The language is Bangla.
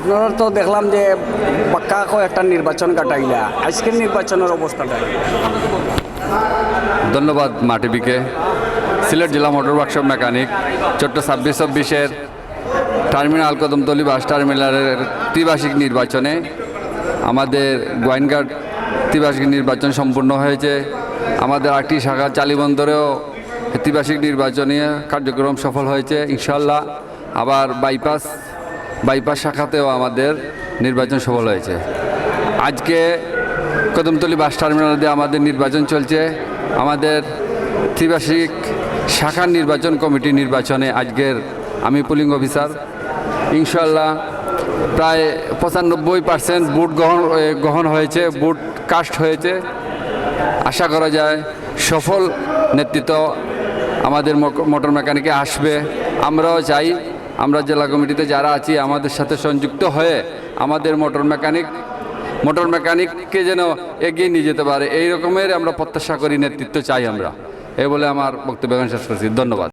আপনারা তো দেখলাম যে পাক্কা একটা নির্বাচন কাটাইলা, আজকের নির্বাচনের অবস্থাটা ধন্যবাদ মাটিবিকে। সিলেট জেলা মোটর ওয়ার্কশপ মেকানিক চট্ট 26-26-এর টার্মিনাল কদমতলী বাস টার্মিনালের ত্রিবার্ষিক নির্বাচনে আমাদের গোয়াইনঘাট ত্রিবার্ষিক নির্বাচন সম্পূর্ণ হয়েছে। আমাদের 8টি শাখা চালিবন্দরেও ত্রিবার্ষিক নির্বাচনী কার্যক্রম সফল হয়েছে ইনশাল্লাহ। আবার বাইপাস শাখাতেও আমাদের নির্বাচন সফল হয়েছে। আজকে কদমতলী বাস টার্মিনাল দিয়ে আমাদের নির্বাচন চলছে। আমাদের ত্রিবার্ষিক শাখার নির্বাচন কমিটি নির্বাচনে আজকের আমি পুলিং অফিসার। ইনশাল্লাহ প্রায় 95% ভোট গ্রহণ হয়েছে, ভোট কাস্ট হয়েছে। আশা করা যায় সফল নেতৃত্ব আমাদের মোটর মেকানিকে আসবে। আমরাও চাই আমরা জেলা কমিটিতে যারা আছি আমাদের সাথে সংযুক্ত হয়ে আমাদের মোটর মেকানিককে যেন এগিয়ে নিয়ে যেতে পারে, এই রকমের আমরা প্রত্যাশা করি, নেতৃত্ব চাই আমরা। এই বলে আমার বক্তব্য শেষ করছি। ধন্যবাদ।